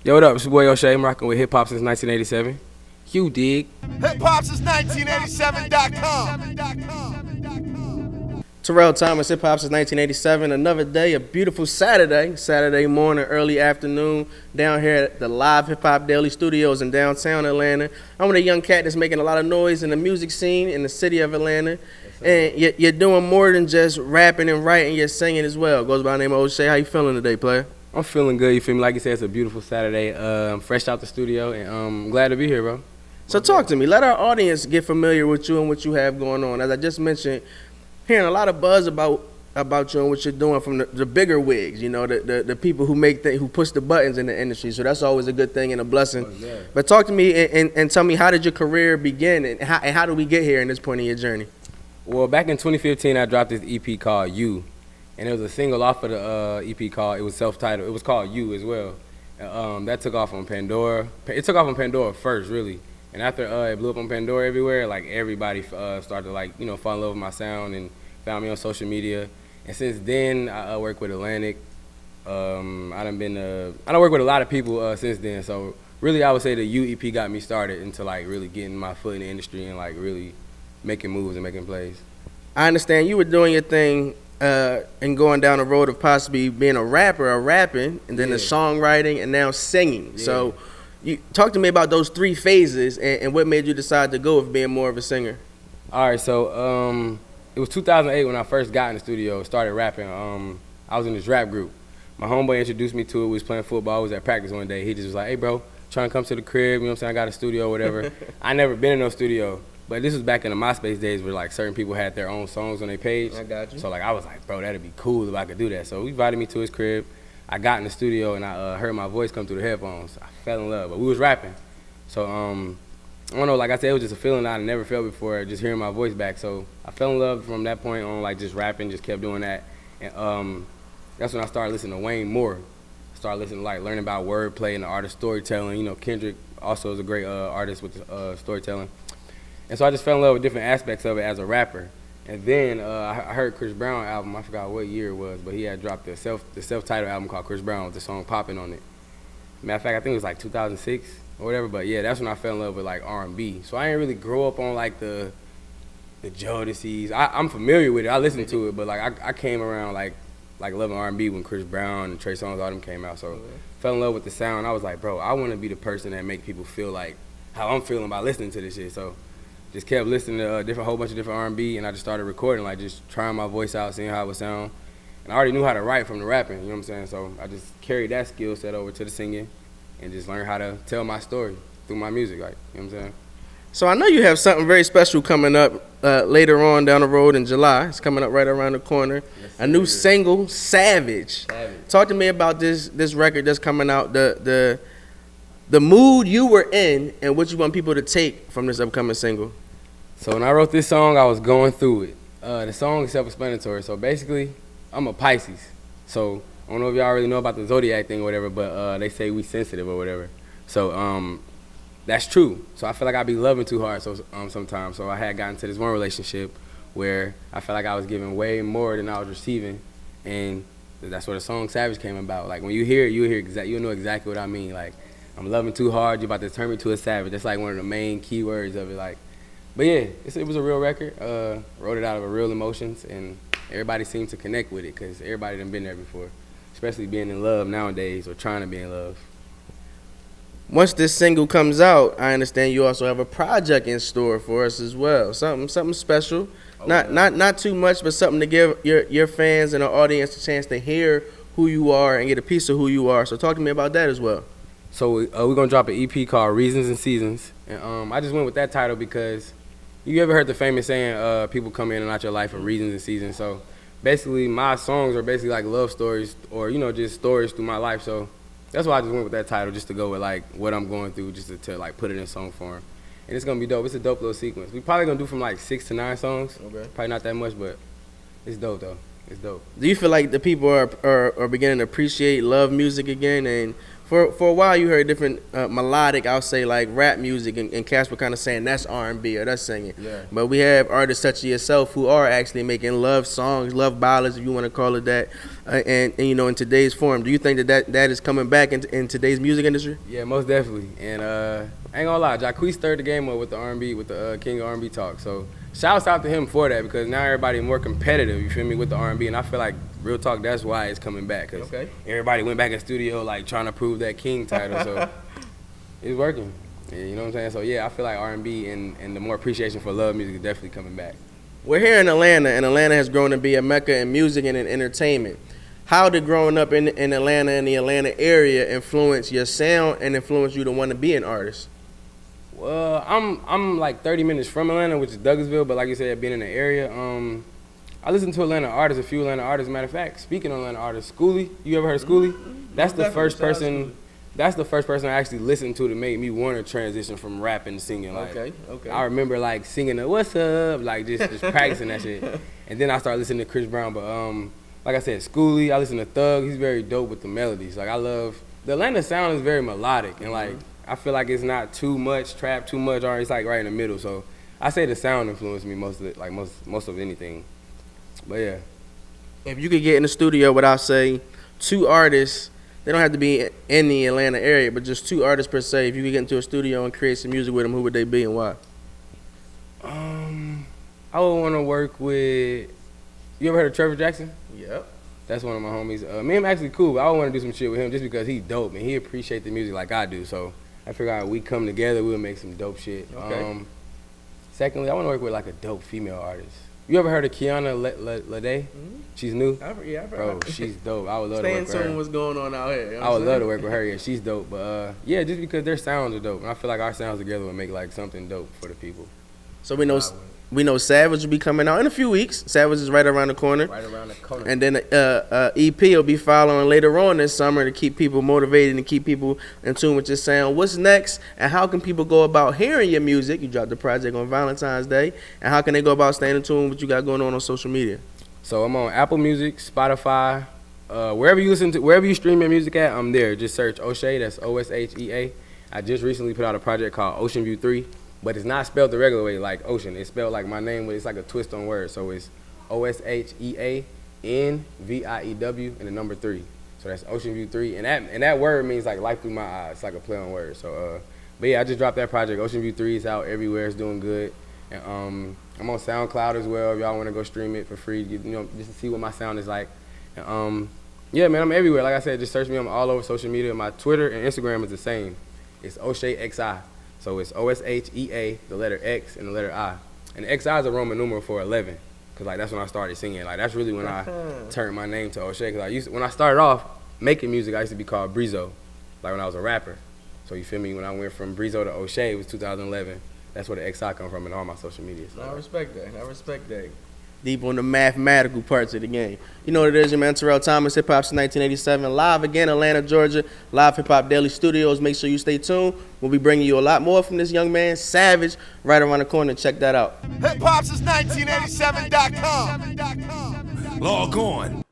Yo, what up? It's your boy Oshea. I'm rocking with hip hop since 1987. You dig? Hip hop since 1987.com. Terrell Thomas, hip hop since 1987. Another day, a beautiful Saturday morning, early afternoon, down here at the Live Hip Hop Daily Studios in downtown Atlanta. I'm with a young cat that's making a lot of noise in the music scene in the city of Atlanta. And you're doing more than just rapping and writing, you're singing as well. Goes by the name of Oshea. How you feeling today, player? I'm feeling good. You feel me? Like you said, it's a beautiful Saturday. I'm fresh out the studio, and I'm glad to be here, bro. So talk to me. Let our audience get familiar with you and what you have going on. As I just mentioned, hearing a lot of buzz about you and what you're doing from the bigger wigs, you know, the people who who push the buttons in the industry. So that's always a good thing and a blessing. Oh, yeah. But talk to me and tell me, how did your career begin, and how did we get here in this point in your journey? Well, back in 2015, I dropped this EP called You, and it was a single off of the EP called, it was self-titled. It was called You as well. That took off on Pandora. It took off on Pandora first, really. And after it blew up on Pandora everywhere, like everybody started to fall in love with my sound and found me on social media. And since then, I work with Atlantic. I done work with a lot of people since then. So really, I would say the U EP got me started into like really getting my foot in the industry and like really making moves and making plays. I understand you were doing your thing and going down the road of possibly being a rapper or rapping, and then the songwriting, and now singing. Yeah. So you talk to me about those three phases and what made you decide to go with being more of a singer. All right, so it was 2008 when I first got in the studio, started rapping. I was in this rap group. My homeboy introduced me to it. We was playing football. I was at practice one day. He just was like, "Hey, bro, trying to come to the crib, you know what I'm saying? I got a studio or whatever." I never been in no studio. But this was back in the MySpace days where like certain people had their own songs on their page. I got you. So like I was like, bro, that'd be cool if I could do that. So he invited me to his crib. I got in the studio and I heard my voice come through the headphones. I fell in love, but we was rapping. So I don't know, like I said, it was just a feeling I never felt before, just hearing my voice back. So I fell in love from that point on, like just rapping, just kept doing that. And that's when I started listening to Wayne more. Started listening, like learning about wordplay and the art of storytelling. You know, Kendrick also is a great artist with storytelling. And so I just fell in love with different aspects of it as a rapper. And then I heard Chris Brown album, I forgot what year it was, but he had dropped the self-titled album called Chris Brown with the song Poppin' on it. Matter of fact, I think it was like 2006 or whatever, but yeah, that's when I fell in love with like R&B. So I didn't really grow up on like the Jodeci's. I'm familiar with it, I listened to it, but like I came around like loving R&B when Chris Brown and Trey Songz, all them came out. So fell in love with the sound. I was like, bro, I want to be the person that make people feel like how I'm feeling by listening to this shit. So just kept listening to a whole bunch of different R&B, and I just started recording, like just trying my voice out, seeing how it would sound. And I already knew how to write from the rapping, you know what I'm saying? So I just carried that skill set over to the singing and just learned how to tell my story through my music, like, you know what I'm saying? So I know you have something very special coming up later on down the road in July. It's coming up right around the corner. Yes, a new single, Savage. Talk to me about this record that's coming out, the mood you were in and what you want people to take from this upcoming single. So when I wrote this song, I was going through it. The song is self-explanatory. So basically, I'm a Pisces. So I don't know if y'all really know about the zodiac thing or whatever, but they say we sensitive or whatever. So that's true. So I feel like I be loving too hard sometimes. So I had gotten to this one relationship where I felt like I was giving way more than I was receiving, and that's where the song Savage came about. Like when you hear it, you'll know exactly what I mean. Like, I'm loving too hard, you're about to turn me to a savage. That's like one of the main key words of it. Like, but yeah, it was a real record. Wrote it out of real emotions, and everybody seemed to connect with it because everybody done been there before, especially being in love nowadays or trying to be in love. Once this single comes out, I understand you also have a project in store for us as well. Something special. Not too much, but something to give your fans and the audience a chance to hear who you are and get a piece of who you are. So talk to me about that as well. So we're going to drop an EP called Reasons and Seasons. And I just went with that title because you ever heard the famous saying, people come in and out your life for reasons and seasons. So basically my songs are basically like love stories or, just stories through my life. So that's why I just went with that title, just to go with like what I'm going through, just to like put it in song form. And it's going to be dope. It's a dope little sequence. We probably going to do from like 6 to 9 songs. Okay. Probably not that much, but it's dope though. It's dope. Do you feel like the people are beginning to appreciate love music again and For a while, you heard different melodic, I'll say, like rap music, and cats were kind of saying that's R&B or that's singing. Yeah. But we have artists such as yourself who are actually making love songs, love ballads, if you want to call it that, and you know, in today's form. Do you think that is coming back in today's music industry? Yeah, most definitely. And I ain't gonna lie, Jacquees stirred the game up with the R&B, with the King of R&B talk. So shouts out to him for that, because now everybody more competitive, you feel me, with the R&B. And I feel like, real talk, that's why it's coming back. Cause everybody went back in studio like trying to prove that King title. So it's working. Yeah, you know what I'm saying? So yeah, I feel like R&B and the more appreciation for love music is definitely coming back. We're here in Atlanta, and Atlanta has grown to be a mecca in music and in entertainment. How did growing up in Atlanta and the Atlanta area influence your sound and influence you to want to be an artist? Well, I'm like 30 minutes from Atlanta, which is Douglasville, but like you said, being in the area, I listen to Atlanta artists, a few Atlanta artists. Matter of fact, speaking of Atlanta artists, Schoolie, you ever heard of Schoolie? That's the first person. That's the first person I actually listened to make me want to transition from rapping to singing. Like, okay. I remember like singing the "What's up," like just practicing that shit. And then I started listening to Chris Brown. But like I said, Schoolie, I listen to Thug. He's very dope with the melodies. Like, I love the Atlanta sound is very melodic, and like I feel like it's not too much trap, too much R. It's like right in the middle. So I say the sound influenced me most of it, like most of anything. But yeah. If you could get in the studio without, say, two artists, they don't have to be in the Atlanta area, but just two artists per se, if you could get into a studio and create some music with them, who would they be and why? I would want to work with, you ever heard of Trevor Jackson? Yep. That's one of my homies. Me and him actually cool, but I would want to do some shit with him just because he's dope and he appreciates the music like I do. So I figure out we come together, we'll make some dope shit. Okay. Secondly, I want to work with like a dope female artist. You ever heard of Kiana Lede? She's new. I've heard. Bro, she's dope. I would love to work with her. What's going on out here. You know I would love to work with her. Yeah, she's dope. But yeah, just because their sounds are dope, and I feel like our sounds together would make like something dope for the people. So we know Savage will be coming out in a few weeks. Savage is right around the corner. Right around the corner. And then EP will be following later on this summer to keep people motivated and keep people in tune with your sound. What's next, and how can people go about hearing your music? You dropped the project on Valentine's Day. And how can they go about staying in tune with what you got going on social media? So I'm on Apple Music, Spotify, wherever you stream your music at, I'm there. Just search Oshea, that's Oshea. I just recently put out a project called Ocean View 3. But it's not spelled the regular way, like ocean. It's spelled like my name, but it's like a twist on words. So it's OSHEANVIEW and the number 3. So that's Ocean View 3. And that word means like life through my eyes. It's like a play on words. So but yeah, I just dropped that project. Ocean View 3 is out everywhere. It's doing good. And I'm on SoundCloud as well. If y'all want to go stream it for free, you know, just to see what my sound is like. And yeah, man, I'm everywhere. Like I said, just search me. I'm all over social media. My Twitter and Instagram is the same. It's OsheaXI. So it's OSHEA, the letter X, and the letter I. And the XI is a Roman numeral for 11, because like that's when I started singing. Like that's really when I turned my name to Oshea. Because when I started off making music, I used to be called Breezo, like when I was a rapper. So you feel me? When I went from Breezo to Oshea, it was 2011. That's where the XI come from in all my social media. So. I respect that. Deep on the mathematical parts of the game. You know what it is, your man Terrell Thomas, Hip Hop since 1987. Live again, Atlanta, Georgia. Live Hip Hop Daily Studios. Make sure you stay tuned. We'll be bringing you a lot more from this young man, Savage, right around the corner. Check that out. Hip Hop since 1987.com. Log on.